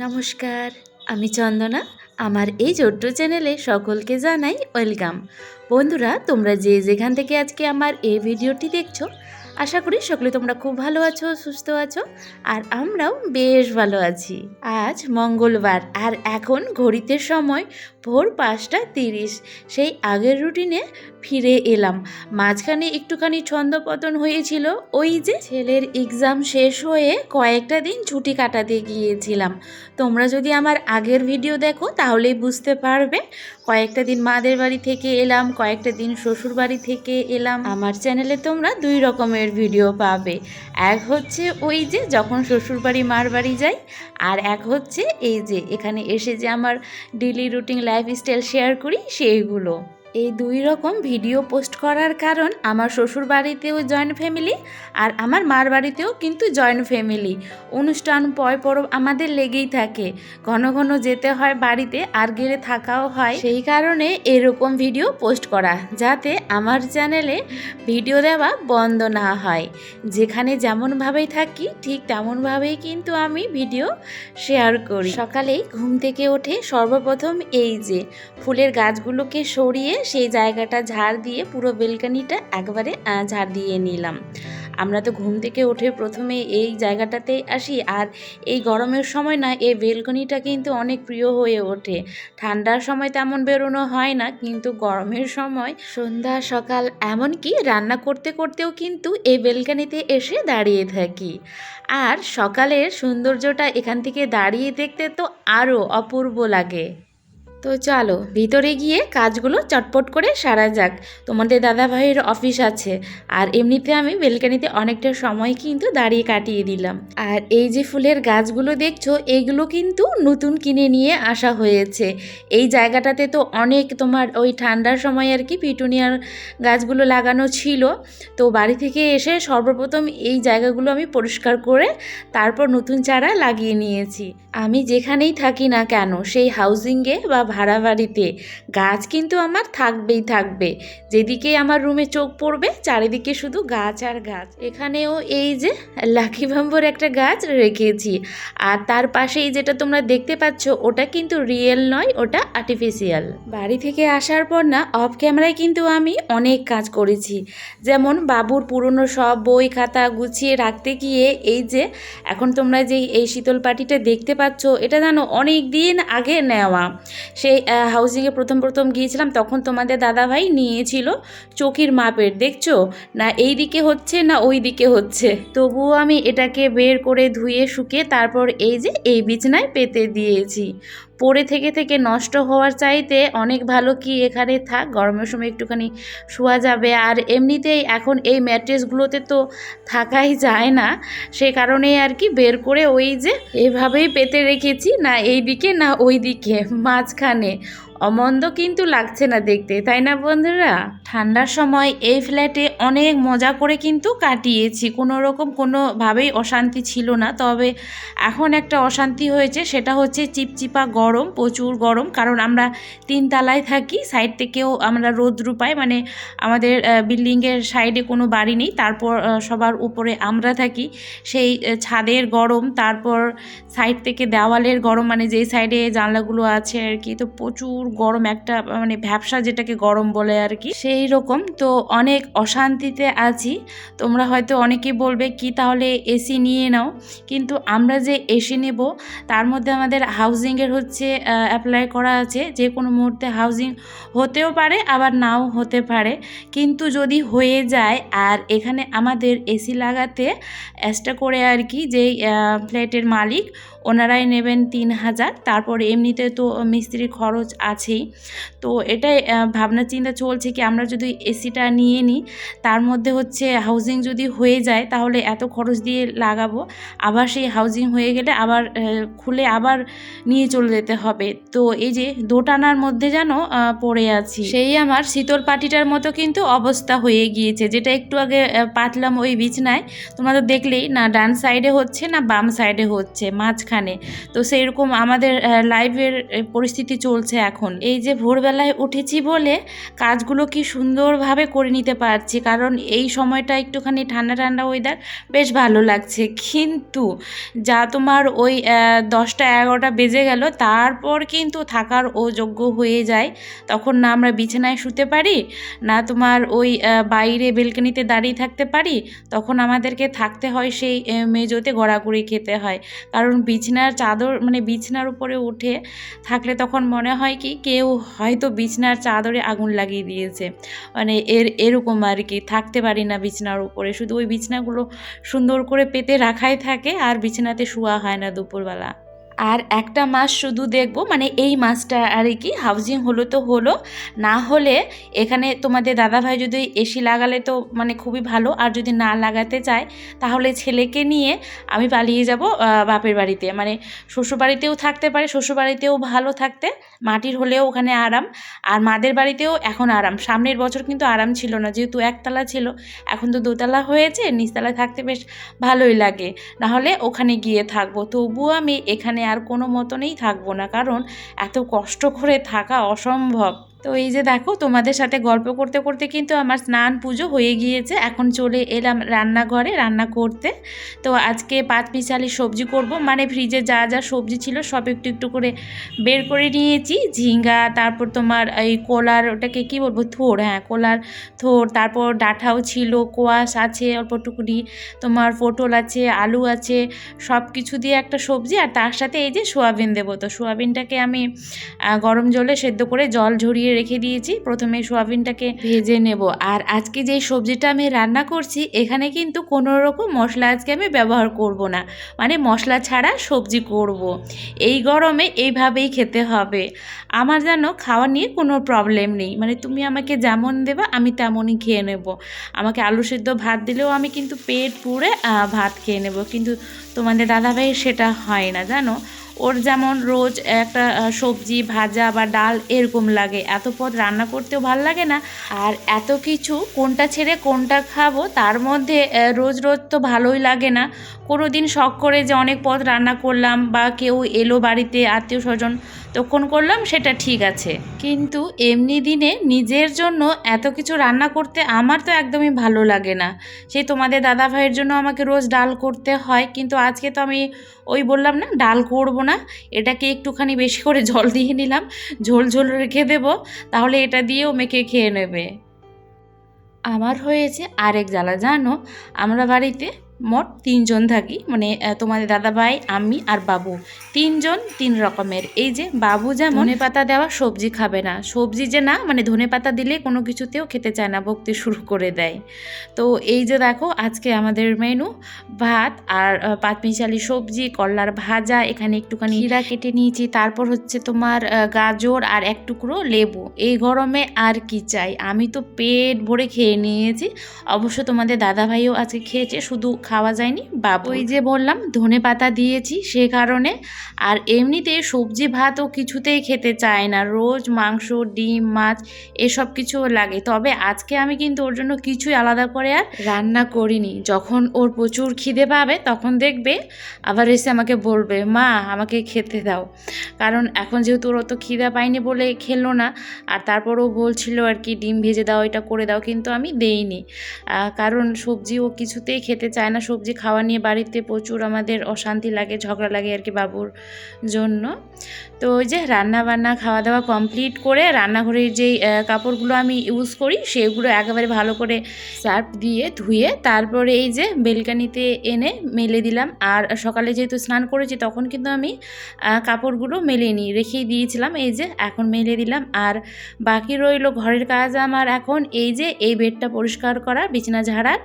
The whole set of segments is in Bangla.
নমস্কার, আমি চন্দনা। আমার এই ছোট্ট চ্যানেলে সকলকে জানাই ওয়েলকাম। বন্ধুরা, তোমরা যে যেখান থেকে আজকে আমার এই ভিডিওটি দেখছো, আশা করি সকলে তোমরা খুব ভালো আছো, সুস্থ আছো, আর আমরাও বেশ ভালো আছি। আজ মঙ্গলবার, আর এখন ঘড়িতে সময় ভোর 5:30। সেই আগের রুটিনে ফিরে এলাম। মাঝখানে একটুখানি ছন্দপতন হয়েছিল, ওই যে ছেলের এক্সাম শেষ হয়ে কয়েকটা দিন ছুটি কাটাতে গিয়েছিলাম। তোমরা যদি আমার আগের ভিডিও দেখো তাহলেই বুঝতে পারবে। কয়েকটা দিন মাদের বাড়ি থেকে এলাম, কয়েকটা দিন শ্বশুর বাড়ি থেকে এলাম। আমার চ্যানেলে তোমরা দুই রকমের ভিডিও পাবে। এক হচ্ছে ওই যে যখন শ্বশুর বাড়ি মার বাড়ি যাই, আর এক হচ্ছে এই যে এখানে এসে যে আমার ডেইলি রুটিন লাইফস্টাইল শেয়ার করি সেইগুলো। এই দুই রকম ভিডিও পোস্ট করার কারণ, আমার শ্বশুর বাড়িতেও জয়েন্ট ফ্যামিলি আর আমার মার বাড়িতেও কিন্তু জয়েন্ট ফ্যামিলি। অনুষ্ঠান পরব আমাদের লেগেই থাকে, ঘন ঘন যেতে হয় বাড়িতে, আর গেলে থাকাও হয়। সেই কারণে এরকম ভিডিও পোস্ট করা, যাতে আমার চ্যানেলে ভিডিও দেওয়া বন্ধ না হয়। যেখানে যেমনভাবেই থাকি ঠিক তেমনভাবেই কিন্তু আমি ভিডিও শেয়ার করি। সকালেই ঘুম থেকে উঠে সর্বপ্রথম এই যে ফুলের গাছগুলোকে সরিয়ে সেই জায়গাটা ঝাড় দিয়ে পুরো বেলকনিটা একবারে ঝাড় দিয়ে নিলাম। আমরা তো ঘুম থেকে উঠে প্রথমে এই জায়গাটাতেই আসি, আর এই গরমের সময় না এই বেলকনিটা কিন্তু অনেক প্রিয় হয়ে ওঠে। ঠান্ডার সময় তেমন বেরোনো হয় না, কিন্তু গরমের সময় সন্ধ্যা সকাল এমনকি রান্না করতে করতেও কিন্তু এই বেলকনিতে এসে দাঁড়িয়ে থাকি। আর সকালের সৌন্দর্যটা এখান থেকে দাঁড়িয়ে দেখতে তো আরও অপূর্ব লাগে। তো চলো ভিতরে গিয়ে কাজগুলো চটপট করে সারা যাক। তোমাদের দাদাভাইয়ের অফিস আছে, আর এমনিতে আমি বেলকানিতে অনেকটা সময় কিন্তু দাঁড়িয়ে কাটিয়ে দিলাম। আর এই যে ফুলের গাছগুলো দেখছো, এইগুলো কিন্তু নতুন কিনে নিয়ে আসা হয়েছে। এই জায়গাটাতে তো অনেক তোমার ওই ঠান্ডার সময় আর কি পিটুনিয়ার গাছগুলো লাগানো ছিল। তো বাড়ি থেকে এসে সর্বপ্রথম এই জায়গাগুলো আমি পরিষ্কার করে তারপর নতুন চারা লাগিয়ে নিয়েছি। আমি যেখানেই থাকি না কেন, সেই হাউজিংয়ে বা ভাড়া বাড়িতে গাছ কিন্তু আমার থাকবেই থাকবে। যেদিকে আমার রুমে চোখ পড়বে চারিদিকে শুধু গাছ আর গাছ। এখানেও এই যে লাকি বাম্বুর একটা গাছ রেখেছি, আর তার পাশেই যেটা তোমরা দেখতে পাচ্ছ ওটা কিন্তু রিয়েল নয়, ওটা আর্টিফিশিয়াল। বাড়ি থেকে আসার পর না অফ ক্যামেরায় কিন্তু আমি অনেক কাজ করেছি। যেমন বাবুর পুরনো সব বই খাতা গুছিয়ে রাখতে গিয়ে এই যে এখন তোমরা যে এই শীতল পাটিটা দেখতে পাচ্ছ, এটা জানো অনেক দিন আগে নেওয়া। সেই হাউজিংয়ে প্রথম গিয়েছিলাম, তখন তোমাদের দাদাভাই নিয়েছিল চকির মাপের। দেখছো না এই দিকে হচ্ছে না ওই দিকে হচ্ছে, তবুও আমি এটাকে বের করে ধুয়ে শুকিয়ে তারপর এই যে এই বিছানায় পেতে দিয়েছি। পড়ে থেকে থেকে নষ্ট হওয়ার চাইতে অনেক ভালো কি এখানে থাক, গরমের সময় একটুখানি শোয়া যাবে। আর এমনিতেই এখন এই ম্যাট্রেসগুলোতে তো থাকাই যায় না, সে কারণেই আর কি বের করে ওই যে এভাবেই পেতে রেখেছি, না এই দিকে না ওই দিকে, মাঝখানে। অমন্দ কিন্তু লাগছে না দেখতে, তাই না বন্ধুরা? ঠান্ডার সময় এই ফ্ল্যাটে অনেক মজা করে কিন্তু কাটিয়েছি, কোনোভাবেই অশান্তি ছিল না। তবে এখন একটা অশান্তি হয়েছে, সেটা হচ্ছে চিপচিপা গরম, প্রচুর গরম। কারণ আমরা 3 তলায় থাকি, সাইড থেকেও আমরা রৌদ্র পাই, মানে আমাদের বিল্ডিংয়ের সাইডে কোনো বাড়ি নেই, তারপর সবার উপরে আমরা থাকি। সেই ছাদের গরম, তারপর সাইড থেকে দেওয়ালের গরম, মানে যেই সাইডে জানলাগুলো আছে আর কি, তো প্রচুর গরম, একটা মানে ভ্যাপসা যেটাকে গরম বলে আর কি, সেই রকম। তো অনেক অশান্তিতে আছি। তোমরা হয়তো অনেকেই বলবে কি তাহলে এসি নিয়ে নাও, কিন্তু আমরা যে এসি নেব তার মধ্যে আমাদের হাউজিংয়ের হচ্ছে অ্যাপ্লাই করা আছে। যে কোনো মুহূর্তে হাউজিং হতেও পারে আবার নাও হতে পারে, কিন্তু যদি হয়ে যায়, আর এখানে আমাদের এসি লাগাতে এক্সট্রা করে আর কি যেই ফ্ল্যাটের মালিক ওনারাই নেবেন 3,000। তারপর এমনিতে তো মিস্ত্রির খরচ আছেই। তো এটাই ভাবনা চিন্তা চলছে কি আমরা যদি এসিটা নিয়ে নিই, তার মধ্যে হচ্ছে হাউজিং যদি হয়ে যায় তাহলে এত খরচ দিয়ে লাগাবো, আবার সেই হাউজিং হয়ে গেলে আবার খুলে আবার নিয়ে চলে যেতে হবে। তো এই যে দোটানার মধ্যে যেন পড়ে আছি, সেই আমার শীতল পাটিটার মতো কিন্তু অবস্থা হয়ে গিয়েছে। যেটা একটু আগে পাতলাম ওই বিছনায়, তোমরা তো দেখলেই না ডান সাইডে হচ্ছে না বাম সাইডে হচ্ছে, মাঝখানে এখানে। তো সেইরকম আমাদের লাইফের পরিস্থিতি চলছে এখন। এই যে ভোরবেলায় উঠেছি বলে কাজগুলো কি সুন্দরভাবে করে নিতে পারছি, কারণ এই সময়টা একটুখানি ঠান্ডা ঠান্ডা ওয়েদার, বেশ ভালো লাগছে। কিন্তু যা তোমার ওই 10টা-11টা বেজে গেল, তারপর কিন্তু থাকার অযোগ্য হয়ে যায়। তখন না আমরা বিছানায় শুতে পারি, না তোমার ওই বাইরে বেলকনিতে দাঁড়িয়ে থাকতে পারি। তখন আমাদেরকে থাকতে হয় সেই মেজোতে গড়াগড়ি খেতে হয়, কারণ বিছানার চাদর মানে বিছানার উপরে উঠে থাকলে তখন মনে হয় কি কেউ হয়তো বিছানার চাদরে আগুন লাগিয়ে দিয়েছে, মানে এরকম আর কি। থাকতে পারি না বিছানার উপরে, শুধু ওই বিছানাগুলো সুন্দর করে পেতে রাখাই থাকে, আর বিছানাতে শোয়া হয় না দুপুরবেলা। আর একটা মাস শুধু দেখব, মানে এই মাসটা আর কি হাউজিং হলো তো হলো, না হলে এখানে তোমাদের দাদাভাই যদি এসি লাগালে তো মানে খুবই ভালো, আর যদি না লাগাতে চায় তাহলে ছেলেকে নিয়ে আমি পালিয়ে যাব বাপের বাড়িতে। মানে শ্বশুরবাড়িতেও থাকতে পারে, শ্বশুরবাড়িতেও ভালো থাকতে, মাটির হলেও ওখানে আরাম, আর মাদের বাড়িতেও এখন আরাম। সামনের বছর কিন্তু আরাম ছিল না, যেহেতু একতলা ছিল, এখন তো দোতলা হয়েছে, নিচতলায় থাকতে বেশ ভালোই লাগে। নাহলে ওখানে গিয়ে থাকবো, তবুও আমি এখানে আর কোনো মতনেই থাকবো না, কারণ এত কষ্ট করে থাকা অসম্ভব। তো এই যে দেখো, তোমাদের সাথে গল্প করতে করতে কিন্তু আমার স্নান পুজো হয়ে গিয়েছে। এখন চলে এলাম রান্নাঘরে রান্না করতে। তো আজকে পাঁচমিশালি সবজি করব, মানে ফ্রিজে যা যা সবজি ছিল সব একটু একটু করে বের করে নিয়েছি। ঝিঙ্গা, তারপর তোমার এই কলার, ওটাকে কি বলবো, থোড়, হ্যাঁ কলার থোড়, তারপর ডাঁটাও ছিল, কোয়াশ আছে অল্পটুকুনি, তোমার পটল আছে, আলু আছে, সব কিছু দিয়ে একটা সবজি। আর তার সাথে এই যে সোয়াবিন দেবো, তো সোয়াবিনটাকে আমি গরম জলে সেদ্ধ করে জল ঝরিয়ে রেখে দিয়েছি। প্রথমে সোয়াবিনটাকে ভেজে নেব। আর আজকে যেই সবজিটা আমি রান্না করছি, এখানে কিন্তু কোনো রকম মশলা আজকে আমি ব্যবহার করব না, মানে মশলা ছাড়া সবজি করব। এই গরমে এইভাবেই খেতে হবে। আমার যেন খাওয়া নিয়ে কোনো প্রবলেম নেই, মানে তুমি আমাকে যেমন দেবা আমি তেমনই খেয়ে নেব। আমাকে আলু সেদ্ধ ভাত দিলেও আমি কিন্তু পেট পুরে ভাত খেয়ে নেব, কিন্তু তোমাদের দাদাভাইয়ের সেটা হয় না জানো। ওর যেমন রোজ একটা সবজি ভাজা বা ডাল এরকম লাগে, এত পদ রান্না করতেও ভাল লাগে না। আর এত কিছু কোনটা ছেড়ে কোনটা খাবো, তার মধ্যে রোজ রোজ তো ভালোই লাগে না। কোনো দিন শখ করে যে অনেক পদ রান্না করলাম, বা কেউ এলো বাড়িতে আত্মীয় স্বজন তখন করলাম, সেটা ঠিক আছে, কিন্তু এমনি দিনে নিজের জন্য এত কিছু রান্না করতে আমার তো একদমই ভালো লাগে না। সেই তোমাদের দাদা ভাইয়ের জন্য আমাকে রোজ ডাল করতে হয়, কিন্তু আজকে তো আমি ওই বললাম না ডাল করব না, এটাকে একটুখানি বেশি করে জল দিয়ে নিলাম, ঝোল ঝোল রেখে দেবো, তাহলে এটা দিয়েও মেখে খেয়ে নেবে। আমার হয়েছে আরেক জ্বালা জানো, আমরা বাড়িতে মোট 3 জন থাকি, মানে তোমাদের দাদাভাই, আমি আর বাবু, 3 জন 3 রকমের। এই যে বাবু যেমন ধনেপাতা দেওয়া সবজি খাবে না, সবজি যে না মানে ধনেপাতা দিলে কোনো কিছুতেও খেতে চায় না, বকতে শুরু করে দেয়। তো এই যে দেখো, আজকে আমাদের মেনু ভাত আর পাঁচমিশালি সবজি, করলার ভাজা, এখানে একটুখানি হীরা কেটে নিয়েছি, তারপর হচ্ছে তোমার গাজর আর এক টুকরো লেবু। এই গরমে আর কি চাই, আমি তো পেট ভরে খেয়ে নিয়েছি। অবশ্য তোমাদের দাদাভাইও আজকে খেয়েছে, শুধু খাওয়া যায়নি বাবু। ওই যে বললাম ধনেপাতা দিয়েছি সে কারণে। আর এমনিতে সবজি ভাতও কিছুতেই খেতে চায় না, রোজ মাংস, ডিম, মাছ এসব কিছু লাগে। তবে আজকে আমি কিন্তু ওর জন্য কিছুই আলাদা করে আর রান্না করিনি। যখন ওর প্রচুর খিদে পাবে তখন দেখবে আবার এসে আমাকে বলবে, মা আমাকে খেতে দাও। কারণ এখন যেহেতু ওর অত খিদা পায়নি বলে খেলো না, আর তারপরও বলছিল আর কি ডিম ভেজে দাও, এটা করে দাও, কিন্তু আমি দেইনি। কারণ সবজি ও কিছুতেই খেতে চায় না। সবজি খাওয়া নিয়ে বাড়িতে প্রচুর আমাদের অশান্তি লাগে, ঝগড়া লাগে আর কি বাবুর জন্য। তো ওই যে রান্না বান্না খাওয়া দাওয়া কমপ্লিট করে রান্নাঘরের যেই কাপড়গুলো আমি ইউজ করি সেগুলো একেবারে ভালো করে সার্ফ দিয়ে ধুয়ে তারপরে এই যে বেলকানিতে এনে মেলে দিলাম। আর সকালে যেহেতু স্নান করেছি তখন কিন্তু আমি কাপড়গুলো মেলে নিই, রেখেই দিয়েছিলাম, এই যে এখন মেলে দিলাম। আর বাকি রইল ঘরের কাজ আমার এখন, এই যে এই বেডটা পরিষ্কার করা, বিছানা ঝাড়ার,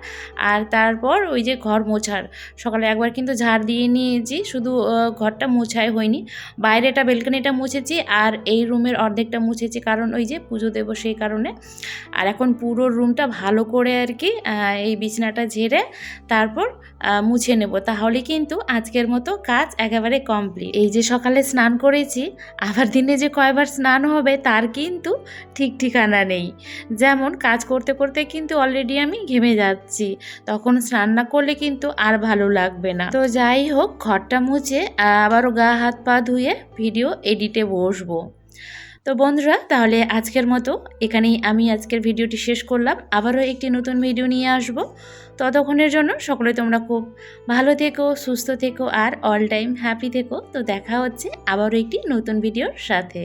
আর তারপর ওই যে ঘর মোছার। সকালে একবার কিন্তু ঝাড় দিয়ে নিয়েছি, শুধু ঘরটা মোছাই হয়নি, বাইরেটা বেলকনিটা মুছেছি আর এই রুমের অর্ধেকটা মুছেছি, কারণ ওই যে পুজো দেবো সেই কারণে। আর এখন পুরো রুমটা ভালো করে আর কি এই বিছানাটা ঝেড়ে তারপর মুছে নেব, তাহলে কিন্তু আজকের মতো কাজ একেবারে কমপ্লিট। এই যে সকালে স্নান করেছি, আবার দিনে যে কয়বার স্নান হবে তার কিন্তু ঠিক ঠিকানা নেই। যেমন কাজ করতে করতে কিন্তু অলরেডি আমি ঘেমে যাচ্ছি, তখন স্নান না করলে কিন্তু আর ভালো লাগবে না। তো যাই হোক, ঘরটা মুছে আবারও গা হাত পা ধুয়ে ভিডিও এডিটে বসবো। তো বন্ধুরা, তাহলে আজকের মতো এখানেই আমি আজকের ভিডিওটি শেষ করলাম। আবারও একটি নতুন ভিডিও নিয়ে আসব। ততক্ষণের জন্য সকলে তোমরা খুব ভালো থেকো, সুস্থ থেকো আর অল টাইম হ্যাপি থেকো। তো দেখা হচ্ছে আবারও একটি নতুন ভিডিওর সাথে।